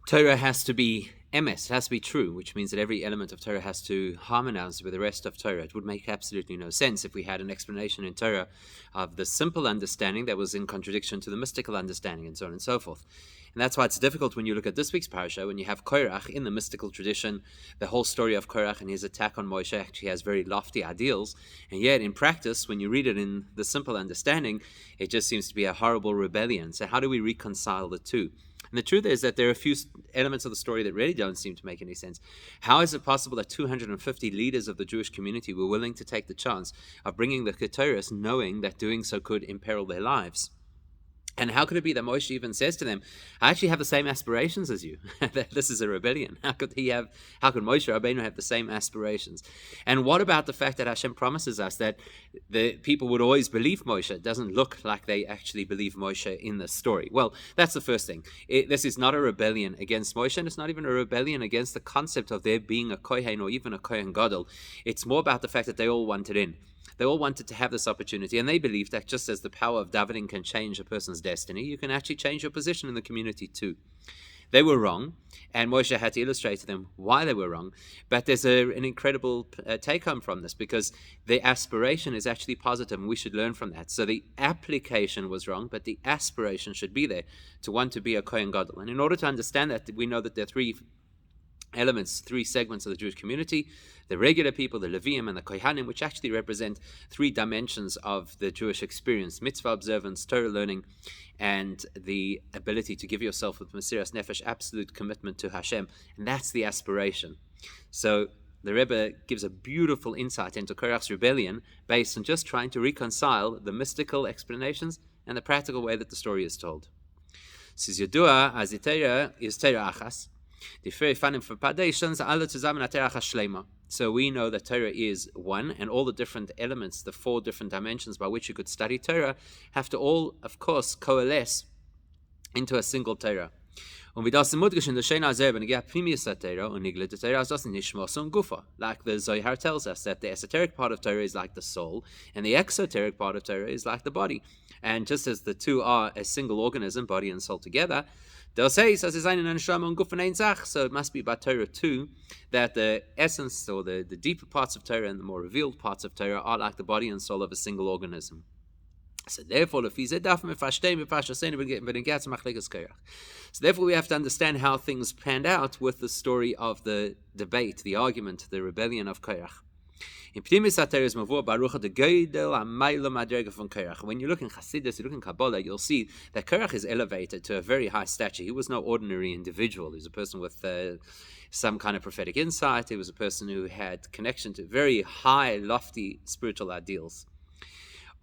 Torah has to be emes, it has to be true, which means that every element of Torah has to harmonize with the rest of Torah. It would make absolutely no sense if we had an explanation in Torah of the simple understanding that was in contradiction to the mystical understanding, and so on and so forth. And that's why it's difficult when you look at this week's parasha, when you have Korach in the mystical tradition. The whole story of Korach and his attack on Moshe actually has very lofty ideals, and yet in practice, when you read it in the simple understanding, it just seems to be a horrible rebellion. So how do we reconcile the two? And the truth is that there are a few elements of the story that really don't seem to make any sense. How is it possible that 250 leaders of the Jewish community were willing to take the chance of bringing the Keturah, knowing that doing so could imperil their lives? And how could it be that Moshe even says to them, I actually have the same aspirations as you? This is a rebellion. How could Moshe Rabbeinu have the same aspirations? And what about the fact that Hashem promises us that the people would always believe Moshe? It doesn't look like they actually believe Moshe in the story. Well, that's the first thing. This is not a rebellion against Moshe, and it's not even a rebellion against the concept of there being a Kohen or even a Kohen Gadol. It's more about the fact that they all wanted in. They all wanted to have this opportunity, and they believed that just as the power of davening can change a person's destiny, you can actually change your position in the community too. They were wrong, and Moshe had to illustrate to them why they were wrong. But there's an incredible take-home from this, because the aspiration is actually positive, and we should learn from that. So the application was wrong, but the aspiration should be there to want to be a Kohen Gadol. And in order to understand that, we know that there are three elements, three segments of the Jewish community: the regular people, the Leviim, and the Kohanim, which actually represent three dimensions of the Jewish experience: mitzvah observance, Torah learning, and the ability to give yourself with Mesiras Nefesh, absolute commitment to Hashem. And that's the aspiration. So the Rebbe gives a beautiful insight into Korach's rebellion based on just trying to reconcile the mystical explanations and the practical way that the story is told. Says Yodua, as the Torah is Torah Achas. So we know that Torah is one, and all the different elements, the four different dimensions by which you could study Torah, have to all, of course, coalesce into a single Torah. Like the Zohar tells us that the esoteric part of Torah is like the soul, and the exoteric part of Torah is like the body. And just as the two are a single organism, body and soul together, so it must be by Torah too that the essence, or the deeper parts of Torah and the more revealed parts of Torah, are like the body and soul of a single organism. So therefore, we have to understand how things panned out with the story of the debate, the argument, the rebellion of Korach. When you look in Chassidus, you look in Kabbalah, you'll see that Korach is elevated to a very high stature. He was no ordinary individual. He was a person with some kind of prophetic insight. He was a person who had connection to very high, lofty spiritual ideals.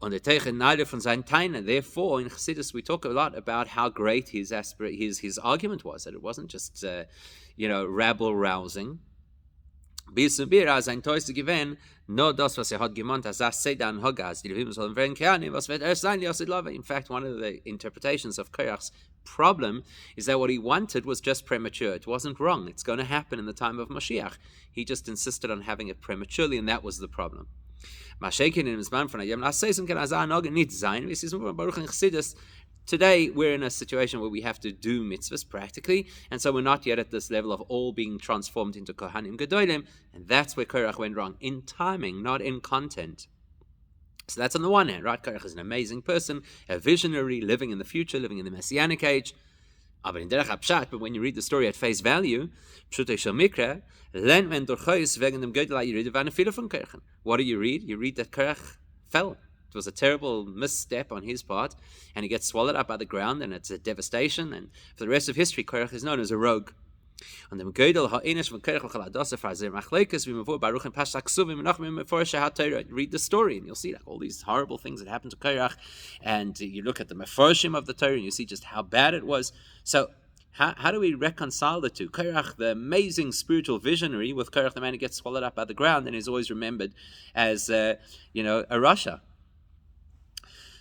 Therefore, in Chassidus, we talk a lot about how great his argument was, that it wasn't just rabble-rousing. In fact, one of the interpretations of Korach's problem is that what he wanted was just premature. It wasn't wrong. It's going to happen in the time of Mashiach. He just insisted on having it prematurely, and that was the problem. Today, we're in a situation where we have to do mitzvahs practically, and so we're not yet at this level of all being transformed into Kohanim Gedolim, and that's where Korach went wrong, in timing, not in content. So that's on the one hand, right? Korach is an amazing person, a visionary, living in the future, living in the Messianic age. But when you read the story at face value, what do you read? You read that Korach fell. It was a terrible misstep on his part, and he gets swallowed up by the ground, and it's a devastation. And for the rest of history, Korach is known as a rogue. Read the story, and you'll see all these horrible things that happened to Korach. And you look at the Mefarshim of the Torah, and you see just how bad it was. So how do we reconcile the two? Korach, the amazing spiritual visionary, with Korach, the man who gets swallowed up by the ground and is always remembered as a Rasha.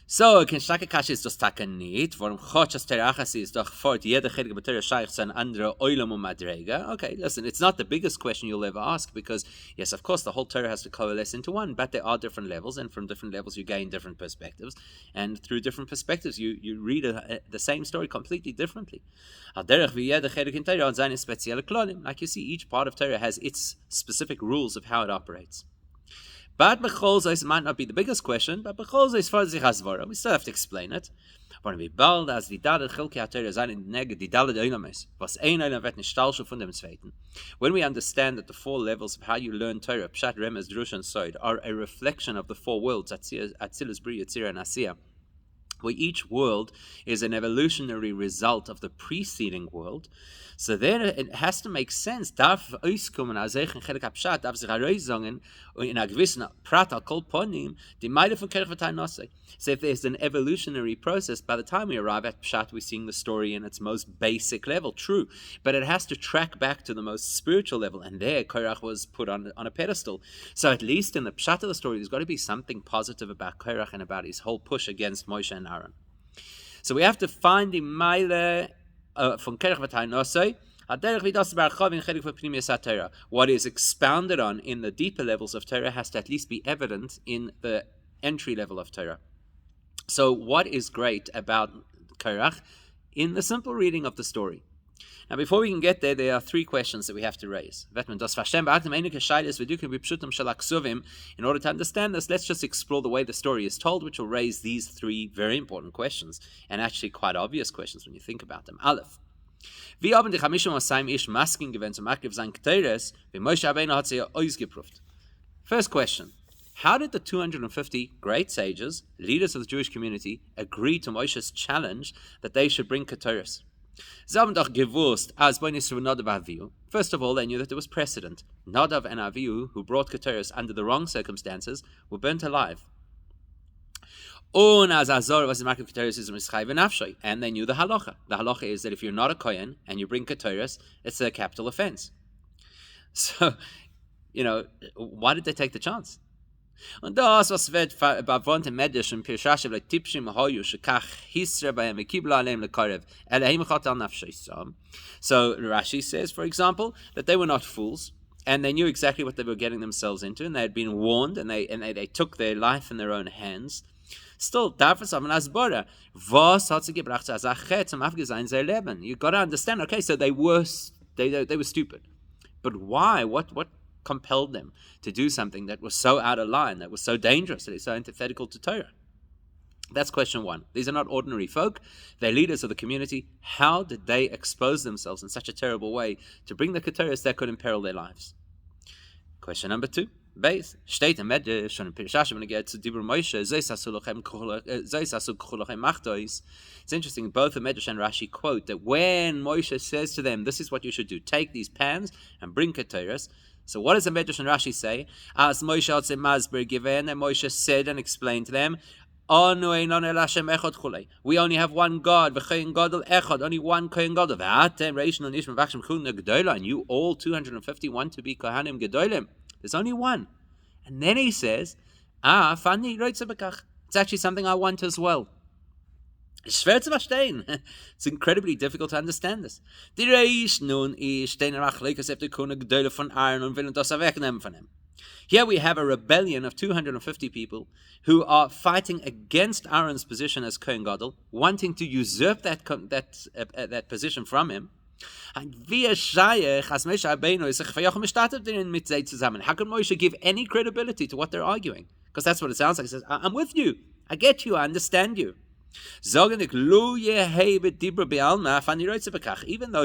So, kein starke Kasche ist das Taka nicht. Warum Chochas Terachas ist doch fort jeder Chelik B'Torah Shaykh zu einer andere Olam und Madrega. Okay, listen, it's not the biggest question you'll ever ask because, yes, of course, the whole Torah has to coalesce into one, but there are different levels, and from different levels you gain different perspectives, and through different perspectives you read the same story completely differently. Like you see, each part of Torah has its specific rules of how it operates. But Becholzos might not be the biggest question, but Becholzos for sich hasvara. We still have to explain it. When we bald as die Dalet Chilke HaTorah sein in Nege die Dalet Oilames, was ein Oilam wird nicht stalsche von dem Zweiten. When we understand that the four levels of how you learn Torah, Pshat, Remez, Drush, and Sod, are a reflection of the four worlds, Atzilus, Bri, Yetzirah, and Asiya, where each world is an evolutionary result of the preceding world, so then it has to make sense. Darf auskommen als ich in Chelek HaPshat, darf sich heraussagen in a gewissen Prat al kol ponim, die Meile von Korach v'Tai Nosei. So if there's an evolutionary process, by the time we arrive at Pshat, we're seeing the story in its most basic level, true, but it has to track back to the most spiritual level, and there Korach was put on a pedestal. So at least in the Pshat of the story, there's got to be something positive about Korach and about his whole push against Moshe and Aaron. So we have to find the Meile from Korach v'Tai Nosei, what is expounded on in the deeper levels of Torah has to at least be evident in the entry level of Torah. So what is great about Korach in the simple reading of the story? Now before we can get there are three questions that we have to raise. In order to understand this, let's just explore the way the story is told, which will raise these three very important questions, and actually quite obvious questions when you think about them. Aleph. Wie haben die 50 Ish Masken gewähnt zum Akriv sein Keteres, wie Moshe Rabbeinu hat sie ausgeprüft? First question. How did the 250 great sages, leaders of the Jewish community, agree to Moshe's challenge that they should bring Keteres? Sie haben doch gewusst, als bei Nisru Nadav Avihu. First of all, they knew that there was precedent. Nadav and Avihu, who brought Keteres under the wrong circumstances, were burnt alive. And they knew the halacha. The halacha is that if you're not a kohen and you bring keteres, it's a capital offense. So, why did they take the chance? Und das, was wird bewohnt im Medisch und Pirshashe v'le tipshim hoyu shekach hisre b'hem v'kibla aleim lekarev elahim chot al nafsheisam. So Rashi says, for example, that they were not fools and they knew exactly what they were getting themselves into, and they had been warned, and they took their life in their own hands. Still, darf es aber asbora. Was hat sie gebracht als Achet zum Abgesehen sein Leben? You got to understand. Okay, so they were stupid, but why? What compelled them to do something that was so out of line, that was so dangerous, that is so antithetical to Torah? That's question one. These are not ordinary folk. They're leaders of the community. How did they expose themselves in such a terrible way to bring the Keteres that could imperil their lives? Question number two. Base steht im Medisch schon in Pirshashe when it gets to Dibur Moshe. It's interesting. Both the Medrash and Rashi quote that when Moshe says to them, "This is what you should do: take these pans and bring keteres." So what does the Medrash and Rashi say? As Moshe had Masber given, and Moshe said and explained to them, we only have one God, only one Kohen Gadol. And you all 250 want to be Kohanim Gedolim. There's only one. And then he says, it's actually something I want as well. It's incredibly difficult to understand this. Here we have a rebellion of 250 people who are fighting against Aaron's position as Kohen Gadol, wanting to usurp that position from him. How can Moshe give any credibility to what they're arguing? Because that's what it sounds like. He says, I'm with you. I get you. I understand you. Even though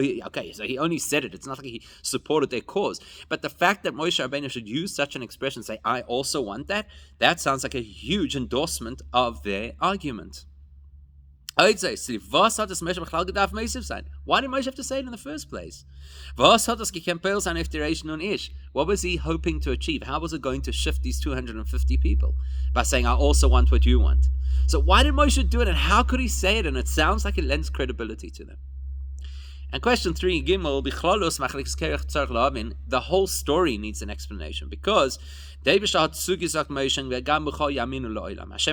he only said it, it's not like he supported their cause. But the fact that Moshe Rabbeinu should use such an expression, say, I also want that sounds like a huge endorsement of their argument. Why did Moshe have to say it in the first place? What was he hoping to achieve? How was it going to shift these 250 people? By saying, I also want what you want. So why did Moshe do it, and how could he say it? And it sounds like it lends credibility to them. And question 3, Gimel, Bichlalos Machlekes Korach Tzarich Lahavin, the whole story needs an explanation, because Hashem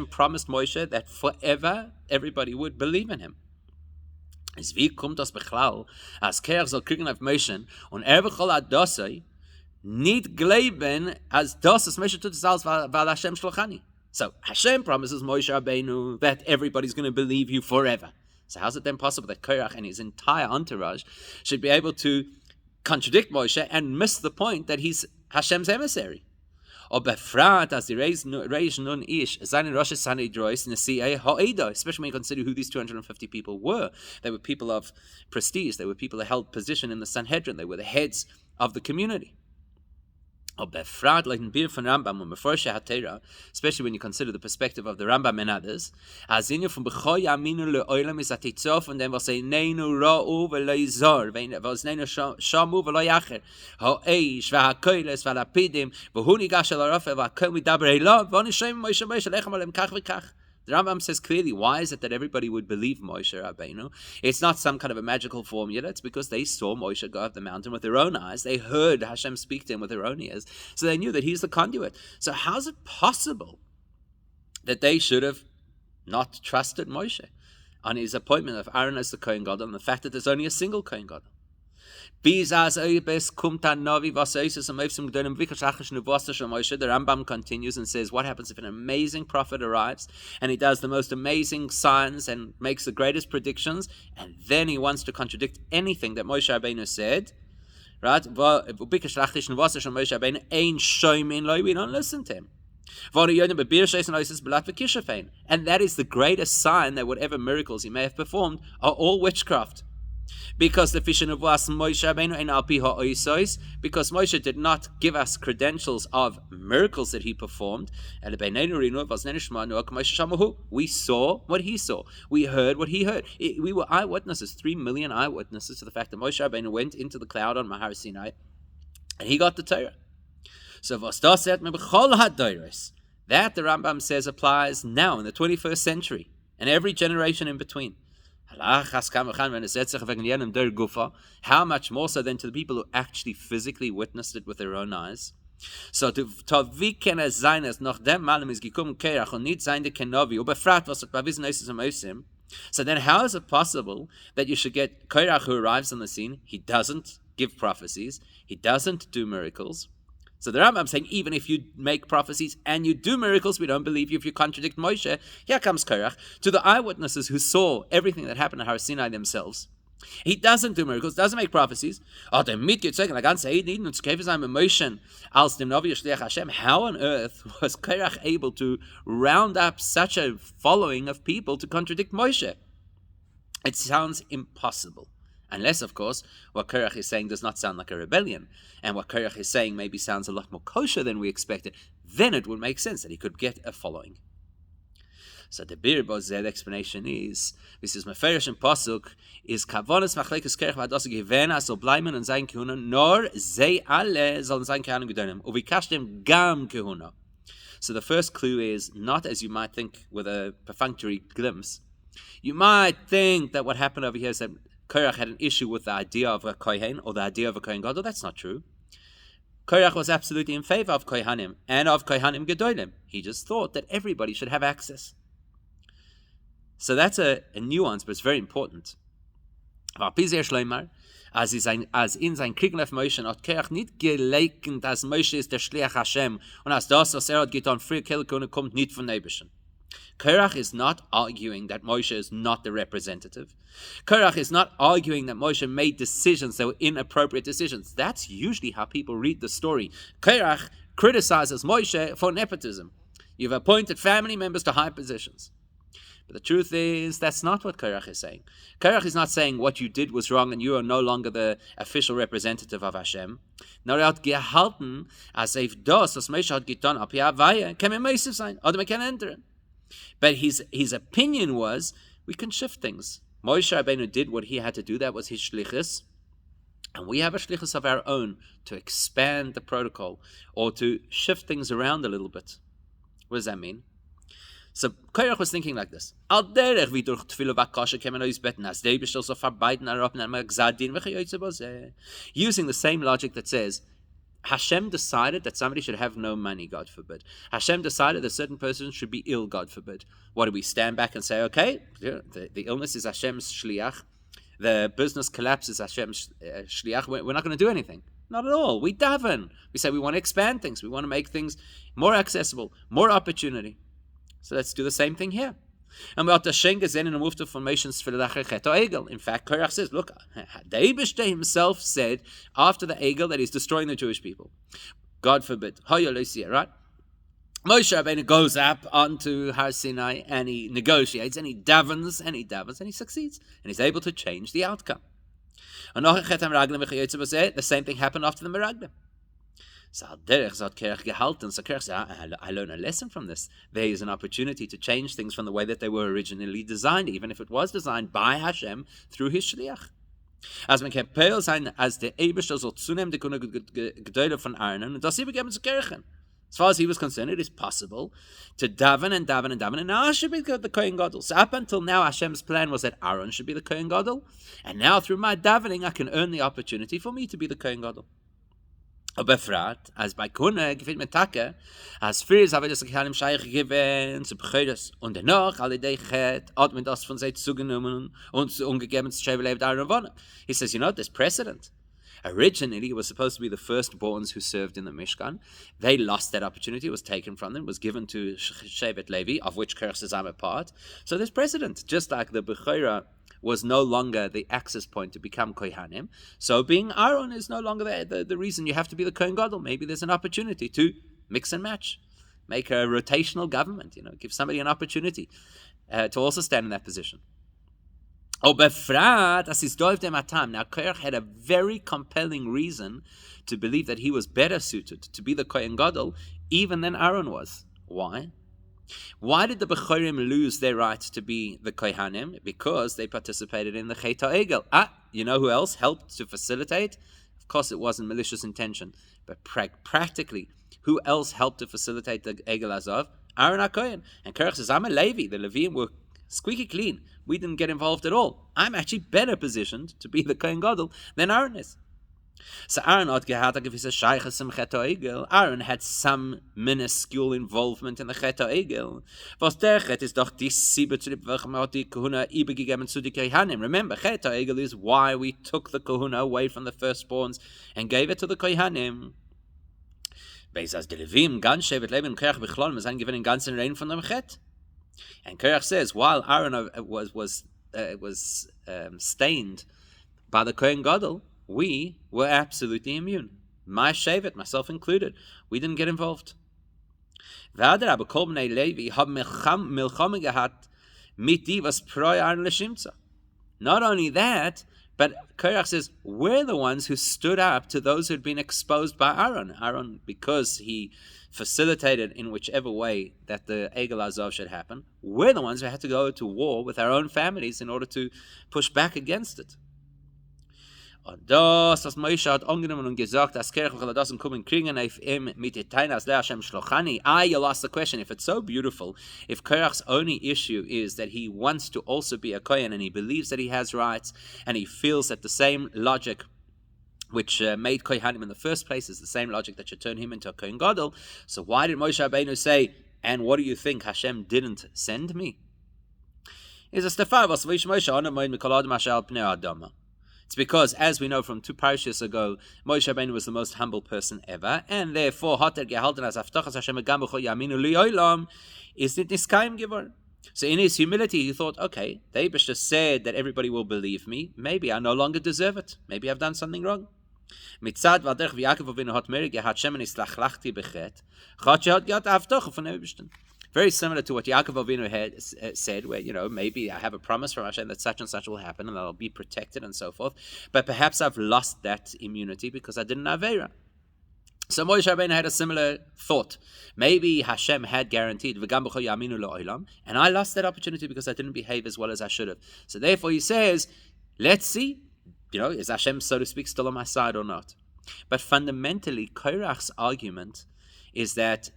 promised Moshe that forever everybody would believe in him. As wie kommt das Bechlal, als Korach soll kriegen auf Moshe, und bechol adosai, nicht glauben, als das Moshe tut es alles, weil Hashem shlachani. So Hashem promises Moshe Rabbeinu that everybody's going to believe you forever. So how's it then possible that Korach and his entire entourage should be able to contradict Moshe and miss the point that he's Hashem's emissary? Or befrat as the Reish Nun Ish, seinen Rosh Sanhedrois Nesi'ei Ha'eda, especially when you consider who these 250 people were. They were people of prestige. They were people that held position in the Sanhedrin. They were the heads of the community. Or befrat like in Bir von Rambam and Meforshe HaTorah, especially when you consider the perspective of the Rambam and others, as in you from B'chol Yaminu Le'olam is atitzof, and then we'll say Neinu Ra'u V'Le'izor, was Neinu Shamu V'Lo'yacher, Ha'eish V'Ha'koiles V'Lapidim, V'hu Nigash El Arafe V'Hakel Midaber Elav, V'Onishem Moshe Moshe Lechem Alem Kach V'Kach. The Rambam says clearly, why is it that everybody would believe Moshe Rabbeinu? It's not some kind of a magical formula. It's because they saw Moshe go up the mountain with their own eyes. They heard Hashem speak to him with their own ears. So they knew that he's the conduit. So how's it possible that they should have not trusted Moshe on his appointment of Aaron as the Kohen Gadol, and the fact that there's only a single Kohen Gadol? The Rambam continues and says, what happens if an amazing prophet arrives and he does the most amazing signs and makes the greatest predictions, and then he wants to contradict anything that Moshe Rabbeinu said? Right? We don't listen to him. And that is the greatest sign that whatever miracles he may have performed are all witchcraft. Because the Fishin of was Moshe Rabbeinu and Alpi Ha'oisos, because Moshe did not give us credentials of miracles that he performed. We saw what he saw. We heard what he heard. We were eyewitnesses, 3 million eyewitnesses to the fact that Moshe Rabbeinu went into the cloud on Mahar Sinai and he got the Torah. So that the Rambam says applies now in the 21st century and every generation in between. How much more so than to the people who actually physically witnessed it with their own eyes? So wie kann es sein, dass noch dem Malem ist gekommen Korach und nicht sein der Kenovi, und befragt, was bei Wissen ist am Osim? So then how is it possible that you should get Korach who arrives on the scene? He doesn't give prophecies, he doesn't do miracles. So the Rambam saying, even if you make prophecies and you do miracles, we don't believe you if you contradict Moshe. Here comes Korach to the eyewitnesses who saw everything that happened at Har Sinai themselves. He doesn't do miracles, doesn't make prophecies. How on earth was Korach able to round up such a following of people to contradict Moshe? It sounds impossible. Unless, of course, what Korach is saying does not sound like a rebellion, and what Korach is saying maybe sounds a lot more kosher than we expected, then it would make sense that he could get a following. So the Birbo's explanation is, this is Meferish and Pasuk, is Kavonis Machlekes Korach v'Ados Gevena soll bleiben und sein Kehuna, nor ze alle sollen sein Kehanim gedonim, uvikashtem gam Kehuna. So the first clue is not as you might think with a perfunctory glimpse. You might think that what happened over here is that Korach had an issue with the idea of a Kohen or the idea of a Kohen Gadol. That's not true. Korach was absolutely in favor of Kohanim and of Kohanim Gedolim. He just thought that everybody should have access. So that's a nuance, but it's very important. As in sein Kriegen auf Moshe hat Korach nicht gelegen, dass Moshe ist der Shliach Hashem und als das, was hat getan, früher Kelkone kommt nicht von Nebischen. Korach is not arguing that Moshe is not the representative. Korach is not arguing that Moshe made decisions that were inappropriate decisions. That's usually how people read the story. Korach criticizes Moshe for nepotism. You've appointed family members to high positions. But the truth is, that's not what Korach is saying. Korach is not saying what you did was wrong and you are no longer the official representative of Hashem. Nor hat gehalten, as if das, was Moshe hat getan, ab Yahweh, kann mir Moshe sein, oder man kann entern. But his opinion was, we can shift things. Moshe Rabbeinu did what he had to do. That was his shlichus. And we have a shlichus of our own to expand the protocol or to shift things around a little bit. What does that mean? So Korach was thinking like this. Al derech wie durch tefillah vakasha kemen ois beten as dei bishtel so verbeiden arop na gzadin v'chayotze bozeh. Using the same logic that says, Hashem decided that somebody should have no money, God forbid. Hashem decided that certain person should be ill, God forbid. What do we stand back and say, okay, the illness is Hashem's shliach, the business collapse is Hashem's shliach, we're not going to do anything. Not at all. We daven. We say we want to expand things. We want to make things more accessible, more opportunity. So let's do the same thing here. And we are gesehen in the move to formations for the Egel. In fact, Korach says, look, the Eibishter himself said after the Egel that he's destroying the Jewish people. God forbid. Right? Moshe Rabbeinu goes up onto Har Sinai and he negotiates and he davens and he succeeds. And he's able to change the outcome. And the same thing happened after the Meraglim. So Korach said, I learn a lesson from this. There is an opportunity to change things from the way that they were originally designed, even if it was designed by Hashem through his shliach. As man kann Peil sein, as der Eibishter soll zunehmen die Gedäule von Aaron, und das sie begeben zu Kirchen. As far as he was concerned, it is possible to daven, and now I should be the Kohen Gadol. So up until now, Hashem's plan was that Aaron should be the Kohen Gadol, and now through my davening, I can earn the opportunity for me to be the Kohen Gadol. Befragt, als bei Kunde gefällt mir Tage, als früher habe das Kehanim Scheich gegeben zu Becheres und dennoch alle Dechet hat mir das von sie zugenommen und umgegeben zu Shevel Aaron Vona. He says, there's precedent. Originally, it was supposed to be the firstborns who served in the Mishkan. They lost that opportunity. It was taken from them. It was given to Shevet Levi, of which Korach says I'm a part. So there's precedent. Just like the Bechorah was no longer the access point to become Kohanim, so being Aaron is no longer the reason you have to be the Kohen Gadol. Maybe there's an opportunity to mix and match, make a rotational government, give somebody an opportunity to also stand in that position. Now, Korach had a very compelling reason to believe that he was better suited to be the Kohen Gadol even than Aaron was. Why? Why did the Bechorim lose their right to be the Kohanim? Because they participated in the Chet HaEgel. You know who else helped to facilitate? Of course, it wasn't malicious intention, but practically, who else helped to facilitate the Egel Azov? Aaron HaKohen. And Korach says, I'm a Levi. The Leviim were squeaky clean. We didn't get involved at all. I'm actually better positioned to be the Kohen Gadol than Aaron is. So Aaron had some minuscule involvement in the Chet HaEgel. Was der Chet ist doch die Siebe zu welchem hat die Kahuna übergegeben zu die Kohanim. Remember, Chet HaEgel is why we took the Kahuna away from the firstborns and gave it to the Kohanim. Beis die Levim, ganz Shevet Levi und Korach bichlal, wir sind given in ganzen Rein von dem Chet. And Korach says, while Aaron was stained by the Kohen Gadol, we were absolutely immune. My Shevet, myself included. We didn't get involved. Not only that, but Korach says, we're the ones who stood up to those who had been exposed by Aaron. Aaron, because he facilitated in whichever way that the Egel Azov should happen, we're the ones who had to go to war with our own families in order to push back against it. Und das, was Moshe hat angenommen und gesagt, dass Korach will das kommen kriegen auf ihm mit der Tainas der Hashem Shlochani. You'll ask the question, if it's so beautiful, if Korach's only issue is that he wants to also be a Kohen and he believes that he has rights and he feels that the same logic which made Kohanim in the first place is the same logic that should turn him into a Kohen Gadol, so why did Moshe Rabbeinu say, and what do you think, Hashem didn't send me? It's because, as we know from 2 parashas ago, Moshe Rabbeinu was the most humble person ever, and therefore, is it niskayim geworden. So in his humility, he thought, okay, the Eibishter said that everybody will believe me. Maybe I no longer deserve it. Maybe I've done something wrong. Very similar to what Yaakov Avinu had said, where, maybe I have a promise from Hashem that such and such will happen and I'll be protected and so forth. But perhaps I've lost that immunity because I didn't have Aveira. So Moshe Rabbeinu had a similar thought. Maybe Hashem had guaranteed, and I lost that opportunity because I didn't behave as well as I should have. So therefore he says, let's see, is Hashem, so to speak, still on my side or not? But fundamentally, Korach's argument is that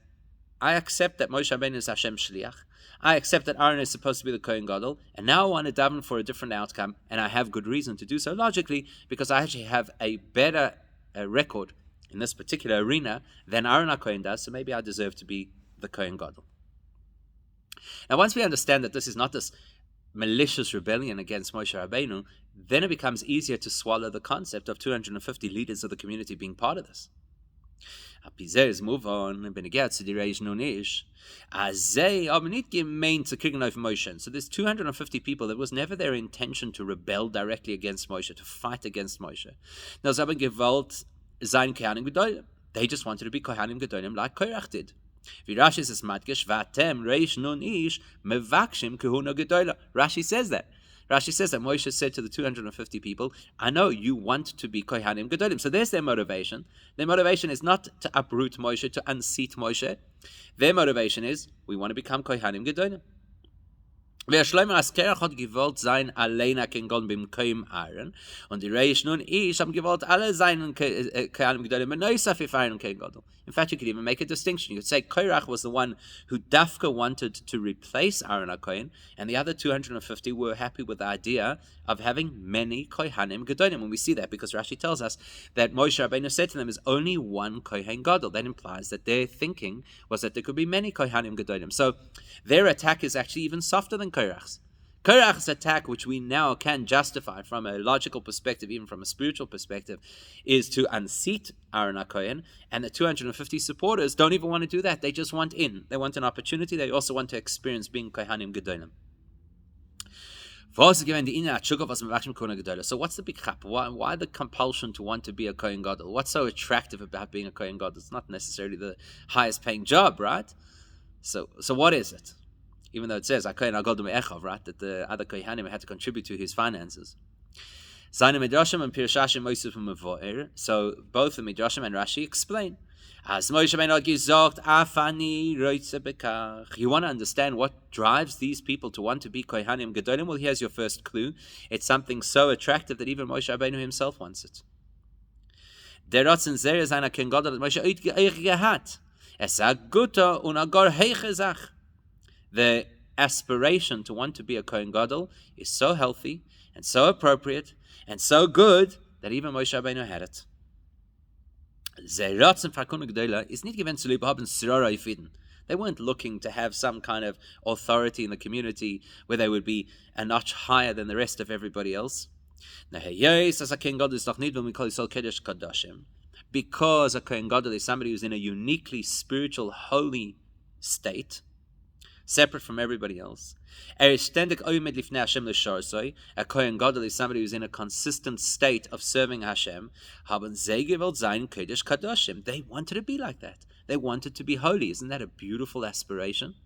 I accept that Moshe Rabbeinu is Hashem's shliach. I accept that Aaron is supposed to be the Kohen Gadol, and now I want to daven for a different outcome, and I have good reason to do so logically, because I actually have a better record in this particular arena than Aaron HaKohen does, so maybe I deserve to be the Kohen Gadol. Now, once we understand that this is not this malicious rebellion against Moshe Rabbeinu, then it becomes easier to swallow the concept of 250 leaders of the community being part of this. Move on. So there's 250 people. That was never their intention to rebel directly against Moshe, to fight against Moshe. They just wanted to be Kohanim Gedolim like Korach did. Rashi says that. Rashi says that Moshe said to the 250 people, I know you want to be Kohanim Gedolim. So there's their motivation. Their motivation is not to uproot Moshe, to unseat Moshe. Their motivation is, we want to become Kohanim Gedolim. Wer Shlomo als Korach hat gewollt sein alleine kein Gadol bimkoim Aaron, und die Reish nun ish haben gewollt alle sein Kohanim Gedolim benoisaf if Aaron kein Gadol. In fact, you could even make a distinction. You could say Korach was the one who dafka wanted to replace Aaron HaKohen, and the other 250 were happy with the idea of having many Kohanim Gedolim. And we see that because Rashi tells us that Moshe Rabbeinu said to them, is only one Kohen Gadol. That implies that their thinking was that there could be many Kohanim Gedolim. So their attack is actually even softer than Korach's. Korach's attack, which we now can justify from a logical perspective, even from a spiritual perspective, is to unseat Aaron HaKohen, and the 250 supporters don't even want to do that. They just want in. They want an opportunity. They also want to experience being Kohanim Gedolim. So what's the big chap? Why the compulsion to want to be a Kohen Gadol? What's so attractive about being a Kohen Gadol? It's not necessarily the highest paying job, right? So what is it? Even though it says, right, that the other Kohanim had to contribute to his finances. So both the Midrashim and Rashi explain. You want to understand what drives these people to want to be Kohanim Gedolim? Well, here's your first clue. It's something so attractive that even Moshe Rabbeinu himself wants it. The aspiration to want to be a Kohen Gadol is so healthy and so appropriate and so good that even Moshe Rabbeinu had it. They weren't looking to have some kind of authority in the community where they would be a notch higher than the rest of everybody else. Because a Kohen Gadol is somebody who's in a uniquely spiritual, holy state, separate from everybody else. A Kohen Gadol is somebody who's in a consistent state of serving Hashem. They wanted to be like that. They wanted to be holy. Isn't that a beautiful aspiration?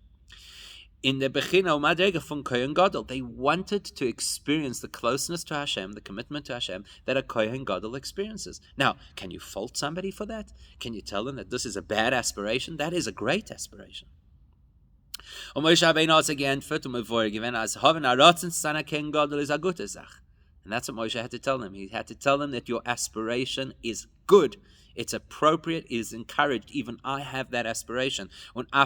In the Bechina Umadrega from Kohen Gadol, they wanted to experience the closeness to Hashem, the commitment to Hashem that a Kohen Gadol experiences. Now, can you fault somebody for that? Can you tell them that this is a bad aspiration? That is a great aspiration. And that's what Moshe had to tell them. He had to tell them that your aspiration is good, it's appropriate, it is encouraged. Even I have that aspiration. But you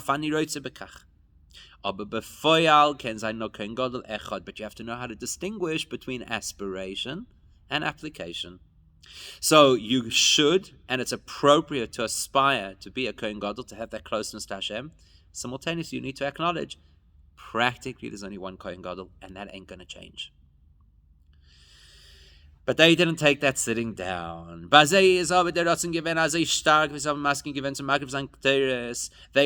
have to know how to distinguish between aspiration and application. So you should, and it's appropriate to aspire to be a Kohen Gadol, to have that closeness to Hashem. Simultaneously, you need to acknowledge, practically there's only one Kohen Gadol, and that ain't going to change. But they didn't take that sitting down. They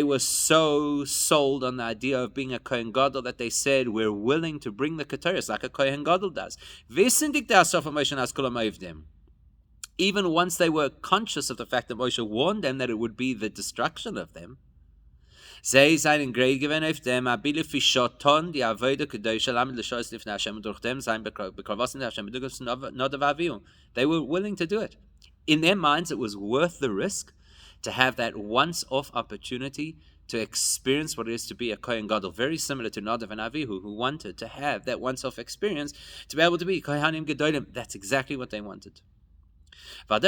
were so sold on the idea of being a Kohen Gadol that they said, we're willing to bring the Keteris like a Kohen Gadol does. Even once they were conscious of the fact that Moshe warned them that it would be the destruction of them, they seien great given auf dem abile fi shoton die avoide kedusha lam le shoys lifna Hashem durch dem sein bekrovas in Hashem bedugas not of aviu. They were willing to do it. In their minds, it was worth the risk to have that once-off opportunity to experience what it is to be a Kohen Gadol, very similar to Nadav and Avihu, who wanted to have that once-off experience to be able to be Kohanim Gedolim. That's exactly what they wanted. In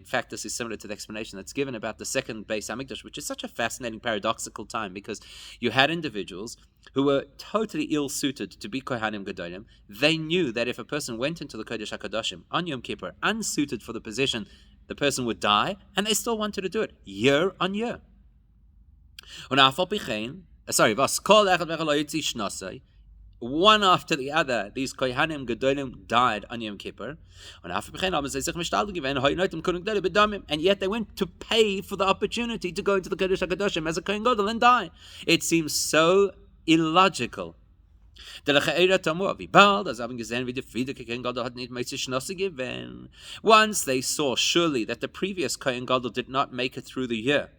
fact, this is similar to the explanation that's given about the second Beis Hamikdash, which is such a fascinating paradoxical time, because you had individuals who were totally ill-suited to be Kohanim Gedolim. They knew that if a person went into the Kodesh HaKadoshim on Yom Kippur, unsuited for the position, the person would die, and they still wanted to do it year on year. One after the other, these Kohanim Gedolim died on Yom Kippur. And yet they went to pay for the opportunity to go into the Kodesh HaKadoshim as a Kohen Gadol and die. It seems so illogical. Once they saw surely that the previous Kohen Gadol did not make it through the year,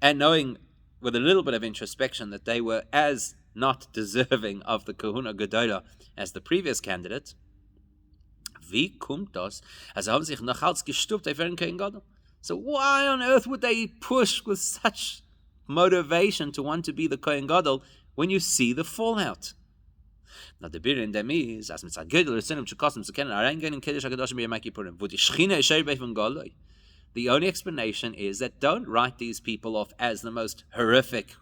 and knowing with a little bit of introspection that they were as not deserving of the Kahuna Gedola as the previous candidate, so why on earth would they push with such motivation to want to be the Kohen Gadol when you see the fallout? Now the bir in them is as mitzad Gadol resenim shekosem zu kennen reingehen in Kodesh HaKadoshim b'Yom Kippurim, wo die Shechina yesher beifun Galoi. The only explanation is that don't write these people off as the most horrific,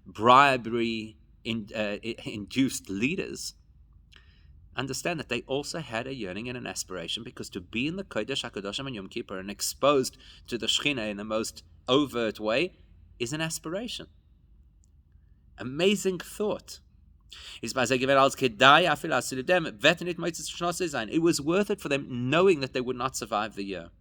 bribery-induced leaders. Understand that they also had a yearning and an aspiration, because to be in the Kodesh HaKadoshim and Yom Kippur and exposed to the Shechina in the most overt way is an aspiration. Amazing thought. It was worth it for them knowing that they would not survive the year.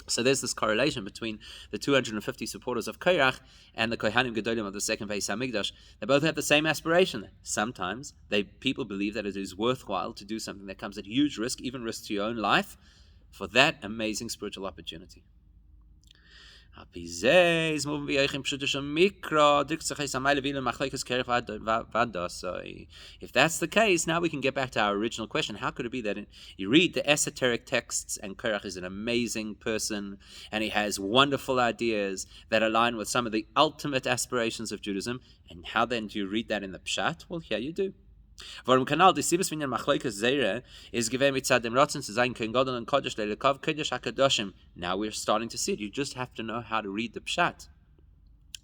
So there's this correlation between the 250 supporters of Korach and the Kohanim Gedolim of the second Beis Hamikdash. They both have the same aspiration. Sometimes people believe that it is worthwhile to do something that comes at huge risk, even risk to your own life, for that amazing spiritual opportunity. If that's the case, now we can get back to our original question. How could it be that you read the esoteric texts and Korach is an amazing person and he has wonderful ideas that align with some of the ultimate aspirations of Judaism, and how then do you read that in the Pshat? Well, here you do. Warum kanal die sibes minyan machlokes zera is given mitzad dem rotzen zu sein Kohen Gadol and Kodesh leilakav Kodesh HaKadoshim. Now we're starting to see it. You just have to know how to read the Pshat.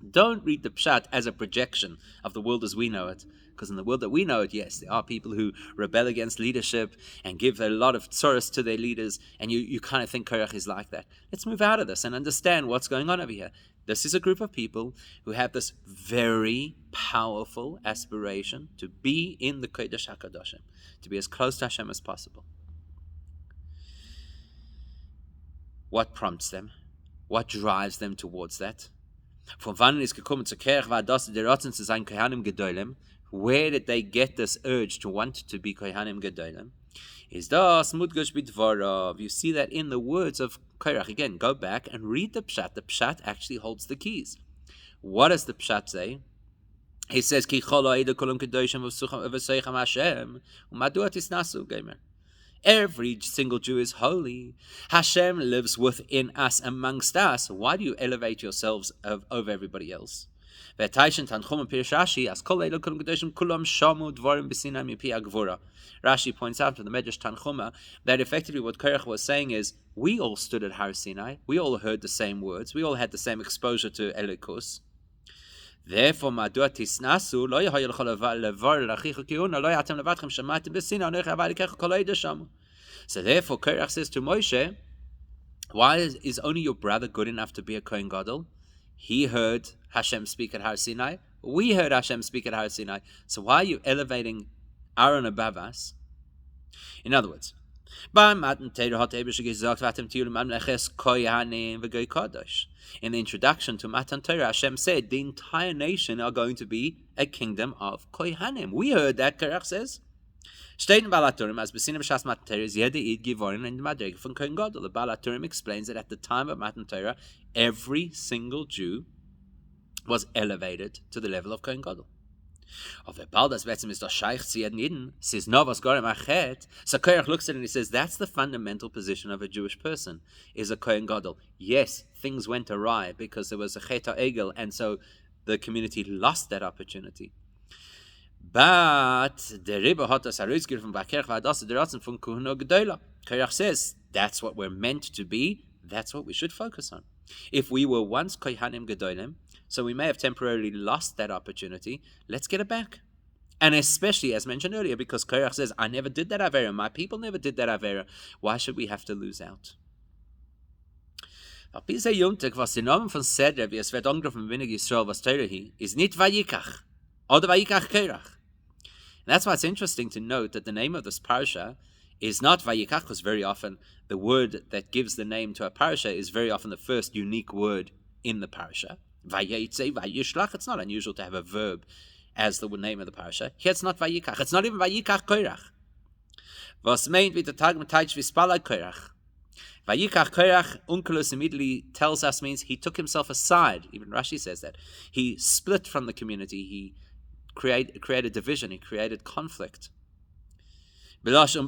Don't read the Pshat as a projection of the world as we know it, because in the world that we know it, yes, there are people who rebel against leadership and give a lot of tzoros to their leaders, and you kind of think Korach is like that. Let's move out of this and understand what's going on over here. This is a group of people who have this very powerful aspiration to be in the Kodesh HaKadoshim, to be as close to Hashem as possible. What prompts them? What drives them towards that? Where did they get this urge to want to be Kohanim Gedolim? Is das mudgosh bidvarav. You see that in the words of Korach. Again, go back and read the Pshat. The Pshat actually holds the keys. What does the Pshat say? He says, Ki cholo eida kolum kedoshim v'soicham Hashem u'madua tisnasu gamer. Every single Jew is holy. Hashem lives within us, amongst us. Why do you elevate yourselves over everybody else? Rashi points out from the Medrash Tanchuma that effectively what Korach was saying is, we all stood at Har Sinai, we all heard the same words, we all had the same exposure to Elikus. Therefore, so therefore Korach says to Moshe, why is only your brother good enough to be a Kohen Gadol? He heard Hashem speak at Har Sinai. We heard Hashem speak at Har Sinai. So why are you elevating Aaron above us? In other words, in the introduction to Matan Torah, Hashem said the entire nation are going to be a kingdom of Kohanim. We heard that, Korach says. The Baal HaTurim explains that at the time of Matan Torah, every single Jew was elevated to the level of Kohen Gadol. So Korach looks at it and he says, that's the fundamental position of a Jewish person, is a Kohen Gadol. Yes, things went awry because there was a Chet HaEgel, and so the community lost that opportunity. But the Rebbe hat das herausgegriffen bei Korach war das der Ratzen von Kahuna Gedola. Korach says that's what we're meant to be. That's what we should focus on. If we were once Kohanim Gedolim, so we may have temporarily lost that opportunity, let's get it back. And especially, as mentioned earlier, because Korach says, I never did that Avera, my people never did that Avera, why should we have to lose out? Auf dieser Jungtag, was der Name von Seder, wie es wird angegriffen in Yisrael, was Teure hi, ist nicht Vayikach, oder Vayikach Korach. And that's why it's interesting to note that the name of this parasha is not Vayikach, because very often the word that gives the name to a parasha is very often the first unique word in the parasha. Vayetze, Vayishlach, it's not unusual to have a verb as the name of the parasha. Here it's not Vayikach, it's not even Vayikach Korach. Was meint with the Tag mit Teich Vispalai Korach. Vayikach Korach, Unkelus immediately tells us means he took himself aside. Even Rashi says that. He split from the community. He created division. He created conflict. Rashi,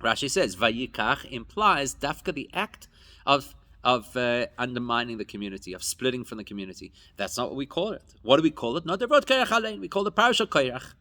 Rashi says, Vayikach implies dafka the act of undermining the community, of splitting from the community. That's not what we call it. What do we call it? Not the Rod Korach Alein. We call it Parasha Korach.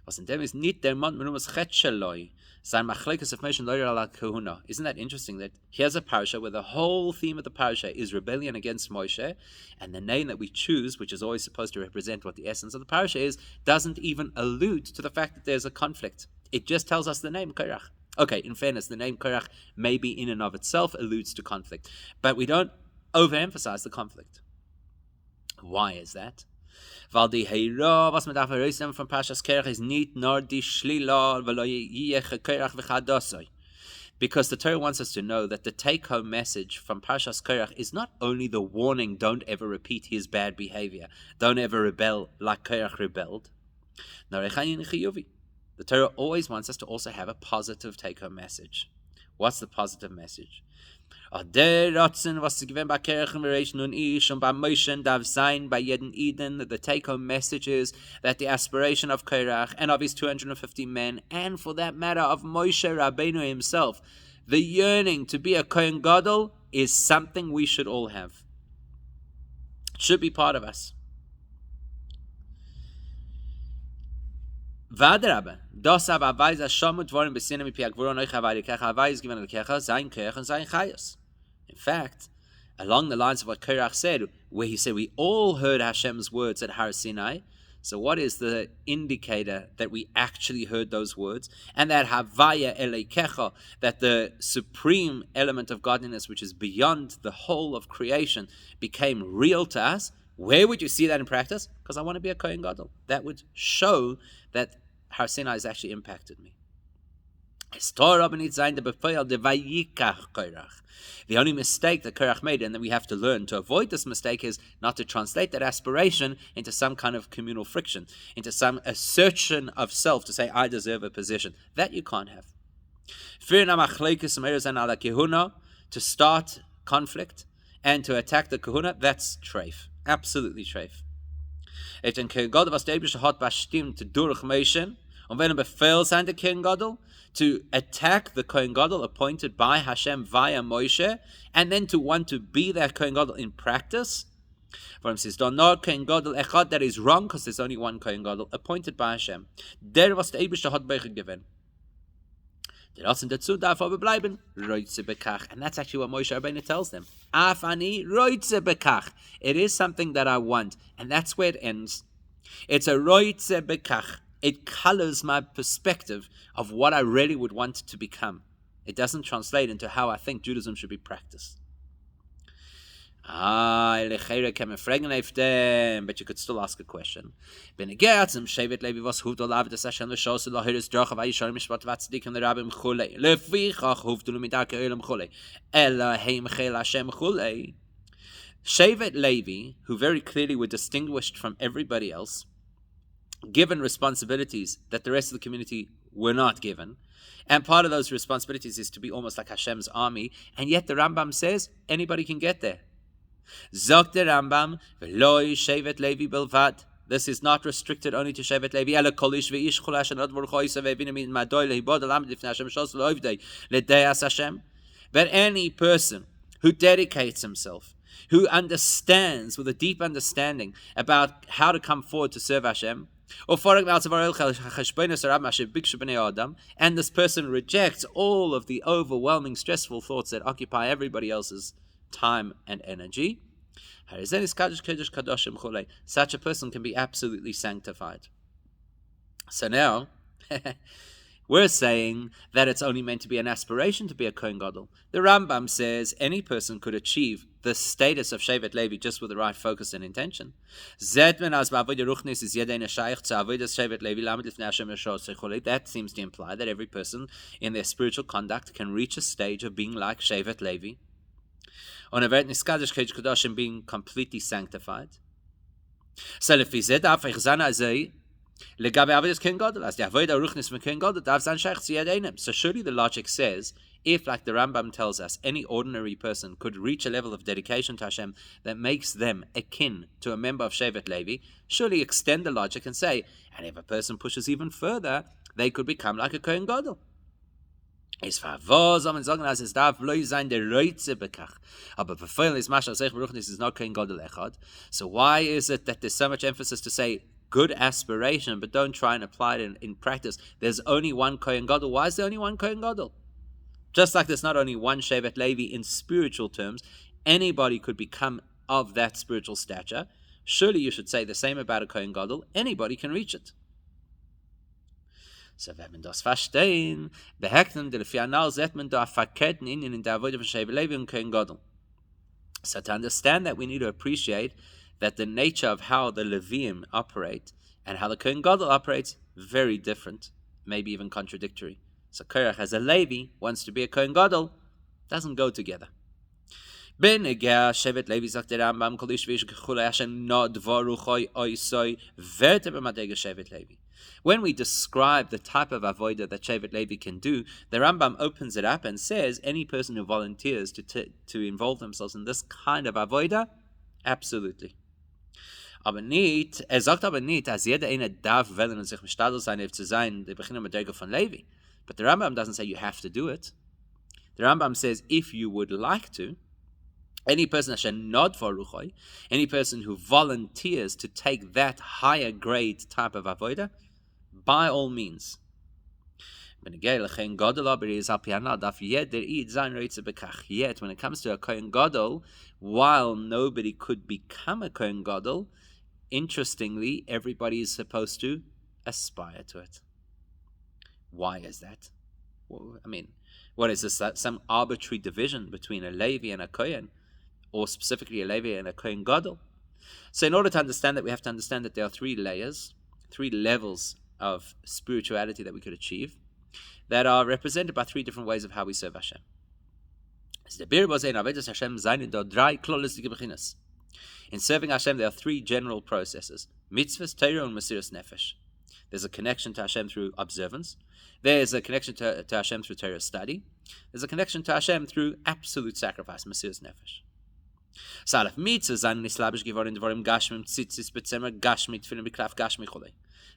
Was in dem is nicht der Mann mit uns Chelek, sein Machlekes of Moshe Loyer ala Kahuna. Isn't that interesting that here's a parasha where the whole theme of the parasha is rebellion against Moshe, and the name that we choose, which is always supposed to represent what the essence of the parasha is, doesn't even allude to the fact that there's a conflict. It just tells us the name Korach. Okay, in fairness, the name Korach maybe in and of itself alludes to conflict, but we don't overemphasize the conflict. Why is that? Weil die Heira, was man darf herausnehmen von Parshas Korach, ist nicht nur die Shlila, because the Torah wants us to know that the take-home message from Parshas Korach is not only the warning, don't ever repeat his bad behavior, don't ever rebel like Korach rebelled. The Torah always wants us to also have a positive take-home message. What's the positive message? Der Ratzen, was sie gewinnt bei Kirchen, nun ich, und bei Moshe darf sein, bei jeden Eden, the take-home message is that the aspiration of Korach and of his 250 men, and for that matter of Moshe Rabbeinu himself, the yearning to be a Kohen Gadol is something we should all have. It should be part of us. Vadrabe, das aber weiß, dass schon mit Worten besinnen mit Piagvuron euch Havayikach weiß given the Kecha, sein Kech and sein Chayos. In fact, along the lines of what Korach said, where he said we all heard Hashem's words at Har Sinai, so what is the indicator that we actually heard those words? And that Havaya Eleikecha, that the supreme element of godliness, which is beyond the whole of creation, became real to us. Where would you see that in practice? Because I want to be a Kohen Gadol. That would show that Har Sinai has actually impacted me. The only mistake that Korach made, and that we have to learn to avoid this mistake, is not to translate that aspiration into some kind of communal friction, into some assertion of self to say, I deserve a position. That you can't have. To start conflict and to attack the kahuna, that's treif. Absolutely treif. Und wenn Befehl sein der Kohen Gadol, to attack the Kohen Gadol appointed by Hashem via Moshe, and then to want to be that Kohen Gadol in practice. For him says, don't know Kohen Gadol echad, that is wrong, because there's only one Kohen Gadol appointed by Hashem. Der was der Eibischte hat Beiche given. Der Ratzen dazu darf aber bleiben, roitze bekach. And that's actually what Moshe Rabbeinu tells them. Af ani roitze bekach. It is something that I want, and that's where it ends. It's a roitze bekach. It colors my perspective of what I really would want to become. It doesn't translate into how I think Judaism should be practiced. But you could still ask a question. Shevet Levi, who very clearly were distinguished from everybody else, given responsibilities that the rest of the community were not given. And part of those responsibilities is to be almost like Hashem's army. And yet the Rambam says anybody can get there. Zok the Rambam, V'loi Shevet Levi Belvad. This is not restricted only to Shevet Levi. Ela kolish ve'ish chulash and advor choyse ve'bina min madoi lehibod alam lifnei Hashem shos lo'ivdei le'deas Hashem. But any person who dedicates himself who understands with a deep understanding about how to come forward to serve Hashem, and this person rejects all of the overwhelming, stressful thoughts that occupy everybody else's time and energy, such a person can be absolutely sanctified. So now, we're saying that it's only meant to be an aspiration to be a Kohen Gadol. The Rambam says any person could achieve the status of Shevet Levi just with the right focus and intention. That seems to imply that every person in their spiritual conduct can reach a stage of being like Shevet Levi, being completely sanctified. So so surely the logic says, if, like the Rambam tells us, any ordinary person could reach a level of dedication to Hashem that makes them akin to a member of Shevet Levi, surely extend the logic and say, and if a person pushes even further, they could become like a Kohen Gadol. So why is it that there's so much emphasis to say good aspiration, but don't try and apply it in practice? There's only one Kohen Gadol. Why is there only one Kohen Gadol? Just like there's not only one Shevet Levi in spiritual terms, anybody could become of that spiritual stature. Surely you should say the same about a Kohen Gadol. Anybody can reach it. So wenn man das verstehen, behekten der Fianal sieht man da verkehrten in der Avodah von Shevet Levi und Kohen Gadol. So to understand that, we need to appreciate that the nature of how the Leviim operate and how the Kohen Gadol operates, very different, maybe even contradictory. So Korach, as a Levi, wants to be a Kohen Gadol, doesn't go together. When we describe the type of avodah that Shevet Levi can do, the Rambam opens it up and says any person who volunteers to involve themselves in this kind of avodah, absolutely. Aber nicht, sagt aber nicht, dass jeder eine darf wählen und sich mistadel sein, zu sein, der Beginner mit Derge von Levi. But the Rambam doesn't say you have to do it. The Rambam says if you would like to, any person that shall not for ruchoi, any person who volunteers to take that higher grade type of avodah, by all means. Yet, when it comes to a Kohen Gadol, while nobody could become a Kohen Gadol, interestingly, everybody is supposed to aspire to it. Why is that? Well, I mean, what is this? Some arbitrary division between a Levi and a Kohen, or specifically a Levi and a Kohen Gadol? So in order to understand that, we have to understand that there are three layers, three levels of spirituality that we could achieve, that are represented by three different ways of how we serve Hashem. In serving Hashem, there are three general processes: mitzvahs, Torah, and mesiras nefesh. There's a connection to Hashem through observance. There's a connection to Hashem through Torah study. There's a connection to Hashem through absolute sacrifice, mesiras nefesh.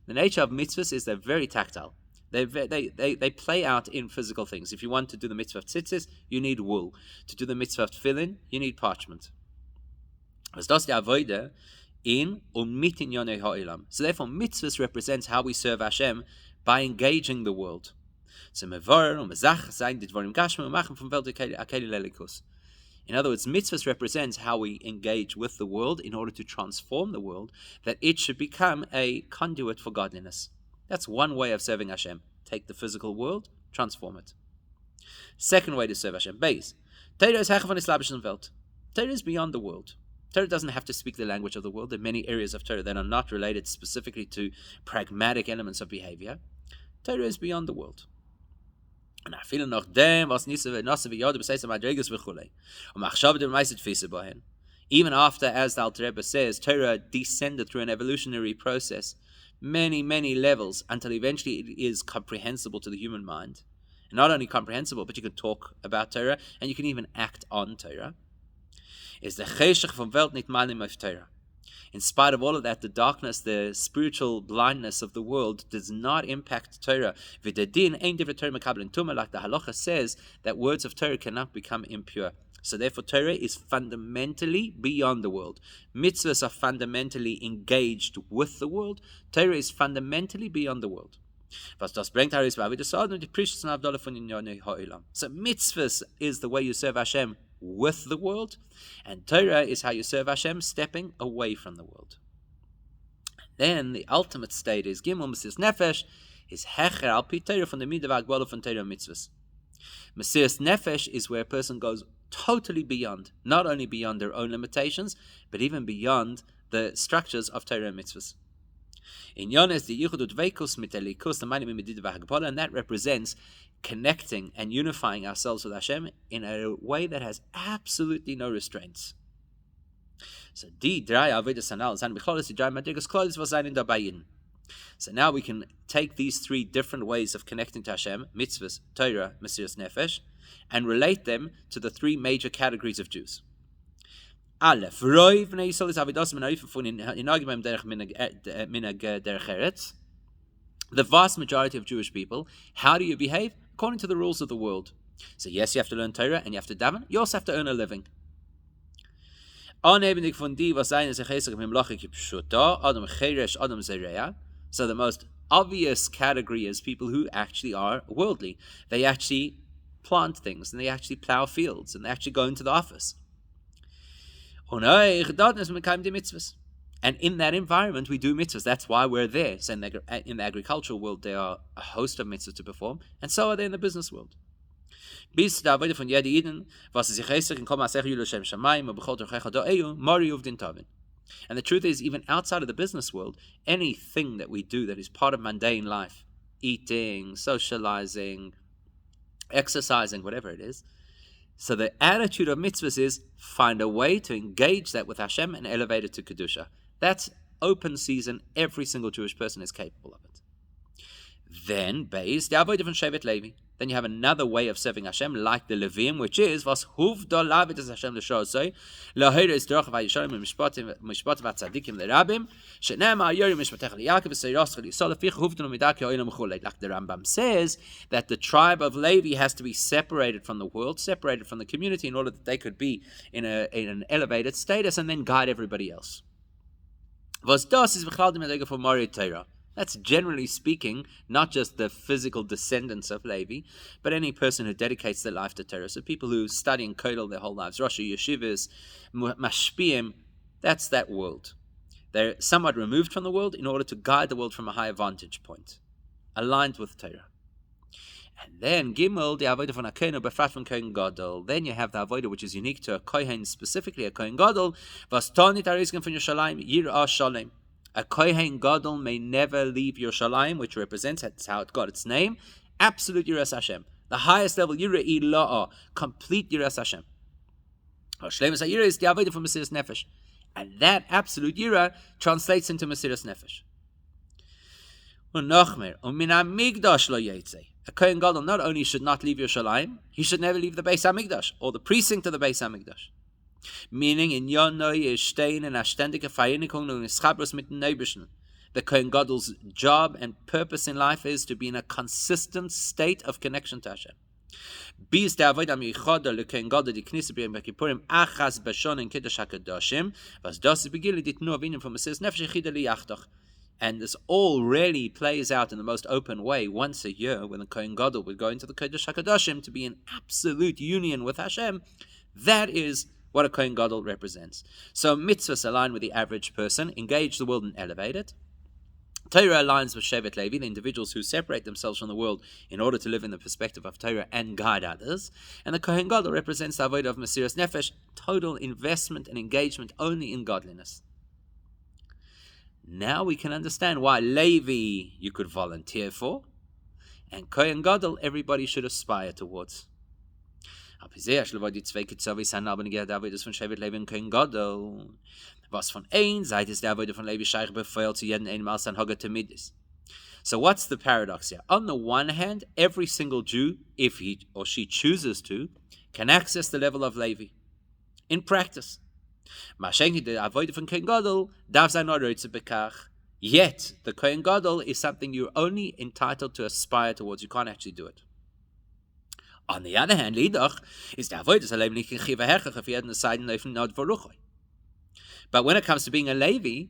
The nature of mitzvahs is they're very tactile. They play out in physical things. If you want to do the mitzvah of tzitzis, you need wool. To do the mitzvah of tefillin, you need parchment. So therefore, mitzvahs represents how we serve Hashem by engaging the world. In other words, mitzvahs represents how we engage with the world in order to transform the world, that it should become a conduit for godliness. That's one way of serving Hashem. Take the physical world, transform it. Second way to serve Hashem, base. Torah is beyond the world. Torah doesn't have to speak the language of the world. There are many areas of Torah that are not related specifically to pragmatic elements of behavior. Torah is beyond the world. Even after, as the Alter Rebbe says, Torah descended through an evolutionary process, many, many levels, until eventually it is comprehensible to the human mind. And not only comprehensible, but you can talk about Torah, and you can even act on Torah. Is the cheshach from Welt nicht malim auf Torah. In spite of all of that, the darkness, the spiritual blindness of the world does not impact Torah. Like the halacha says, that words of Torah cannot become impure. So therefore, Torah is fundamentally beyond the world. Mitzvahs are fundamentally engaged with the world. Torah is fundamentally beyond the world. So mitzvahs is the way you serve Hashem with the world, and Torah is how you serve Hashem stepping away from the world. Then the ultimate state is Gimel Mesiras Nefesh, is Hecher al pi Torah from the Midah V'Agbola from Torah mitzvahs. Mesiras Nefesh is where a person goes totally beyond, not only beyond their own limitations, but even beyond the structures of Torah and mitzvahs. In Yones, the Yichud Udveikus Mitelikus, the Manim Midah V'Agbola, and that represents connecting and unifying ourselves with Hashem in a way that has absolutely no restraints. So now we can take these three different ways of connecting to Hashem, mitzvahs, Torah, Mesiras Nefesh, and relate them to the three major categories of Jews. The vast majority of Jewish people, how do you behave? According to the rules of the world. So yes, you have to learn Torah and you have to daven. You also have to earn a living. So the most obvious category is people who actually are worldly. They actually plant things, and they actually plow fields, and they actually go into the office. And in that environment, we do mitzvahs. That's why we're there. So in the agricultural world, there are a host of mitzvahs to perform, and so are they in the business world. And the truth is, even outside of the business world, anything that we do that is part of mundane life, eating, socializing, exercising, whatever it is, so the attitude of mitzvahs is find a way to engage that with Hashem and elevate it to Kedusha. That's open season. Every single Jewish person is capable of it. Then, based, the avodah from Shevet Levi. Then you have another way of serving Hashem, like the Levim, which is was huvdol lavet as Hashem l'shosei lahira is derech vayisharim mishpat v'tzadikim l'rabim she'nema yori mishpatech liYaakov v'seiroscha l'Yisrael lefich huvdol midak yo'olam chulei. Like the Rambam says that the tribe of Levi has to be separated from the world, separated from the community, in order that they could be in an elevated status and then guide everybody else. Was das is v'chal d'medega for Mari Torah. That's generally speaking, not just the physical descendants of Levi, but any person who dedicates their life to Torah. So people who study in Kollel their whole lives, Rosh Yeshivas, Mashpiyim, that's that world. They're somewhat removed from the world in order to guide the world from a higher vantage point, aligned with Torah. And then Gimel, the avodah von Kohen, befrat von Kohen Gadol. Then you have the avodah which is unique to a Kohen, specifically a Kohen Gadol. Was tonit arizgen von Yerushalayim, yirah shalem. A Kohen Gadol may never leave Yerushalayim, which represents, that's how it got its name, absolute Yiras Hashem. The highest level, Yirei La'ah, complete Yiras Hashem. Shleimus HaYirah is the avodah from Mesiras Nefesh. And that absolute Yirah translates into Mesiras Nefesh. A Kohen Gadol not only should not leave Yerushalayim, he should never leave the Beis HaMikdash, or the precinct of the Beis HaMikdash. Meaning in Yonoi is stehen in a ständige Vereinigung und Schabros mit den Neibischen. The Kohen Gadol's job and purpose in life is to be in a consistent state of connection to Hashem. Bis der Avodah michoda le Kohen Gadol die Knisse b'Yom Kippurim achas b'shon in Kiddush HaKadoshim was das begillet dit nur Avinu from Mesiras Nefesh Yechida liYachtach. And this all really plays out in the most open way once a year when the Kohen Gadol would go into the Kiddush HaKadoshim to be in absolute union with Hashem. That is what a Kohen Gadol represents. So mitzvahs align with the average person, engage the world and elevate it. Torah aligns with Shevet Levi, the individuals who separate themselves from the world in order to live in the perspective of Torah and guide others. And the Kohen Gadol represents the avodah of Mesiras Nefesh, total investment and engagement only in godliness. Now we can understand why Levi you could volunteer for, and Kohen Gadol everybody should aspire towards. Was von ein Seite ist der Avodah von Levi Shaykh befehlt zu jedem einem als ein Hager Tamidis. So what's the paradox here? On the one hand, every single Jew, if he or she chooses to, can access the level of Levi in practice. Yet the Kohen Gadol is something you're only entitled to aspire towards. You can't actually do it. On the other hand, lidach is the avodas halevim nicht chiva herchach if you had decided not varuchoi. But when it comes to being a Levi,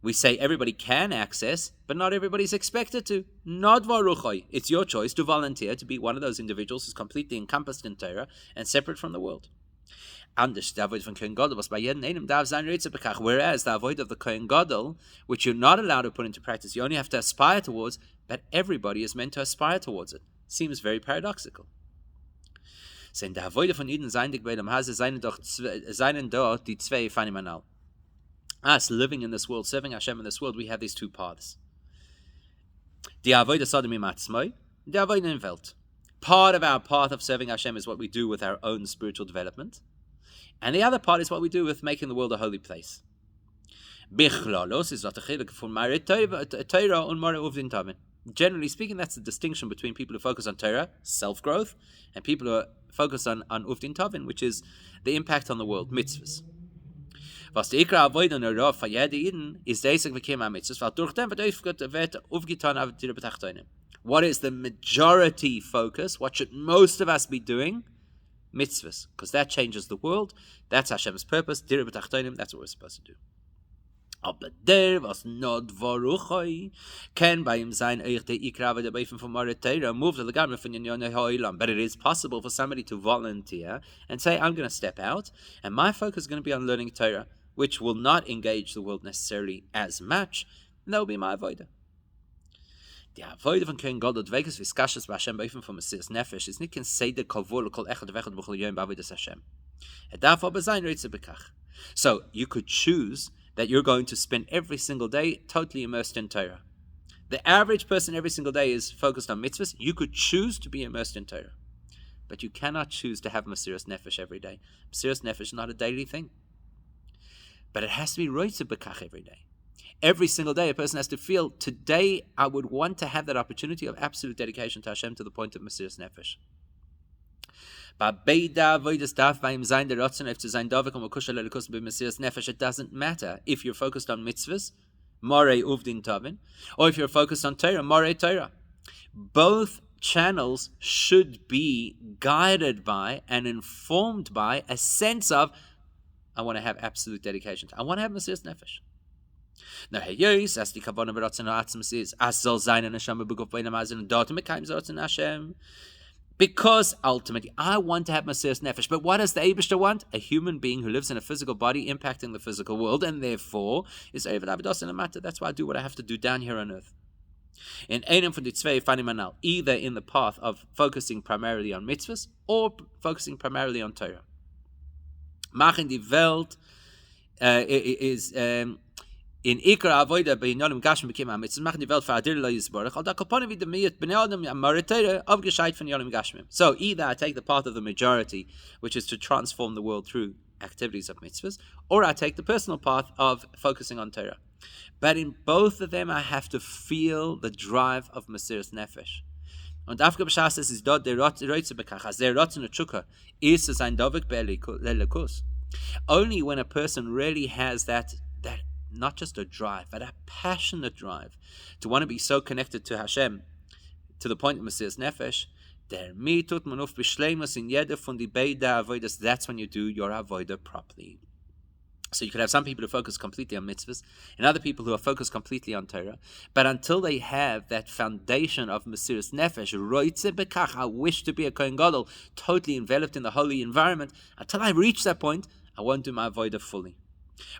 we say everybody can access, but not everybody's expected to. Not varuchoi. It's your choice to volunteer to be one of those individuals who's completely encompassed in Torah and separate from the world. Anders, the avoid von Kohen Gadol was by jedem einem darf sein Reitze bekach. Whereas the avoid of the Kohen Gadol, which you're not allowed to put into practice, you only have to aspire towards, but everybody is meant to aspire towards it. Seems very paradoxical. So in der avoid von Eden sein dich bei dem Hase seinen dort die zwei Fanimanal. Us living in this world, serving Hashem in this world, we have these two paths. The avodah sadam imatzmai, the avodah in Welt. Part of our path of serving Hashem is what we do with our own spiritual development, and the other part is what we do with making the world a holy place. Bichlalos is what Torah and Mara uvdin tavin. Generally speaking, that's the distinction between people who focus on Torah, self-growth, and people who are focused on uvdin tavin, which is the impact on the world, mitzvahs. Was die Ikra avoid on the Rav for jede Eden is desig became a mitzvah. Weil durch dem wird aufgetan auf die Betachtonim. What is the majority focus? What should most of us be doing? Mitzvahs, because that changes the world. That's Hashem's purpose. Dire Betachtonim. That's what we're supposed to do. Aber der was not varuchoi can by him sein euch der Ikra der Beifen von Maritera move the legamer von Yonah Ha'olam. But it is possible for somebody to volunteer and say, I'm going to step out, and my focus is going to be on learning Torah, which will not engage the world necessarily as much, and that will be my avodah. The avodah von Kohen Gadol dvekas viskashas b'Hashem b'ifim from Mesiras Nefesh is nicht kein seder kavol kol echad vechad b'chol yom b'avodas Hashem. Et darf aber sein reitze bekach. So you could choose that you're going to spend every single day totally immersed in Torah. The average person every single day is focused on mitzvahs. You could choose to be immersed in Torah, but you cannot choose to have Mesiras Nefesh every day. Mesiras Nefesh is not a daily thing. But it has to be roitze bekach every day. Every single day, a person has to feel, today I would want to have that opportunity of absolute dedication to Hashem to the point of Mesiras Nefesh. It doesn't matter if you're focused on mitzvahs, morei uvdin tavin, or if you're focused on Torah, morei Torah. Both channels should be guided by and informed by a sense of, I want to have absolute dedication. I want to have Mesiras Nefesh. Now, as the kavanah v'ratzon ha'atzmos is, as soll sein an Hashem b'guf b'nei mazin and dort mekayim zotzon Hashem. Because ultimately, I want to have Mesiras Nefesh. But what does the Eibishter want? A human being who lives in a physical body, impacting the physical world, and therefore is Eved Avodas in a matter. That's why I do what I have to do down here on earth. In einem von die zwei Fanimanal, either in the path of focusing primarily on mitzvahs or focusing primarily on Torah. Machen die Welt is in Ikra avoida bei Yonim Gashmi became a mitzvah. Machen die Welt für Adir lo Yisborach. Al da kolponim wie demiyat bnei Adam amaritera aufgescheit von Yonim Gashmi. So either I take the path of the majority, which is to transform the world through activities of mitzvahs, or I take the personal path of focusing on Torah. But in both of them, I have to feel the drive of Mesiras Nefesh. Und Afge B'Shas is dort der Reutze bekach, as der Rotzen Chukka is to sein Dovik Be'elikus. Only when a person really has that not just a drive, but a passionate drive to want to be so connected to Hashem, to the point of Mesiras Nefesh, der mitut manuf b'shleimus in jeder von die beida avodas. That's when you do your avodah properly. So you could have some people who focus completely on mitzvahs, and other people who are focused completely on Torah. But until they have that foundation of Mesiras Nefesh, roitze bekach, I wish to be a Kohen Gadol, totally enveloped in the holy environment. Until I reach that point, I won't do my avodah fully.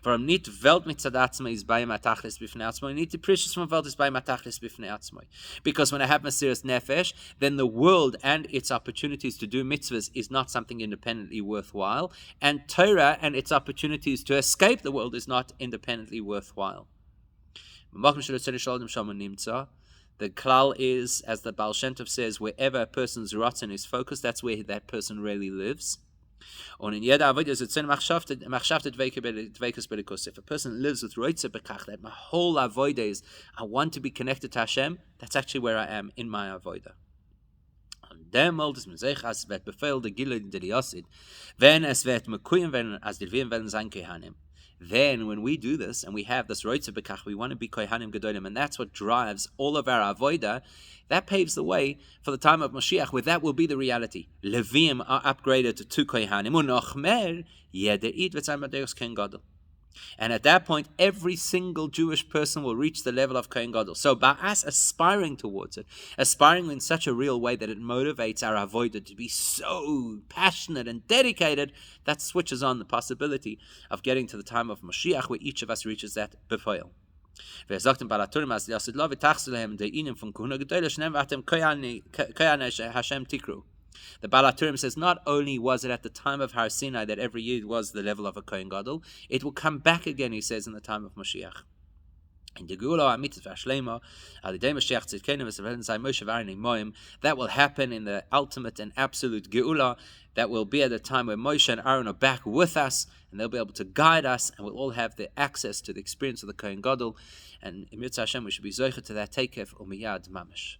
Warum nicht Welt mit Zadatzma is bei Matachlis bifnei atzmoi, nicht die Precious from Welt is bei Matachlis bifnei atzmoi. Because when I have Mesiras Nefesh, then the world and its opportunities to do mitzvahs is not something independently worthwhile, and Torah and its opportunities to escape the world is not independently worthwhile. The klal is, as the Baal Shem Tov says, wherever a person's rotzen is focused, that's where that person really lives. Und in jeder Avodah is it machshavtet dveikus belikus. If a person lives with roitze bekach, that my whole avodah is, I want to be connected to Hashem, that's actually where I am in my avodah. Und demol des Mezechas wird befehl de Gilui de Yosid, wenn es wird mekuyim werden, as die Levim werden sein Kehanim. then when we do this and we have this roitza bekach, we want to be kohanim gedolim, and that's what drives all of our avoida. That paves the way for the time of Mashiach, where that will be the reality. Levim are upgraded to two kohanim, unochmer yedeit v'tzaymadeus ken gadol. And at that point, every single Jewish person will reach the level of Kohen Gadol. So by us aspiring towards it, aspiring in such a real way that it motivates our avodah to be so passionate and dedicated, that switches on the possibility of getting to the time of Mashiach, where each of us reaches that before. The Baal HaTurim says not only was it at the time of Har Sinai that every Yid was the level of a Kohen Gadol, it will come back again, he says, in the time of Mashiach. In the Geula HaMitzvah Shlema, Alidei Mashiach Tzidkenu V'Savelen Zay Moshe V'Aaron Moim, that will happen in the ultimate and absolute Geula. That will be at the time where Moshe and Aaron are back with us, and they'll be able to guide us, and we'll all have the access to the experience of the Kohen Gadol. And in Mitzvah Hashem, we should be zocher to that takef umiyad mamish.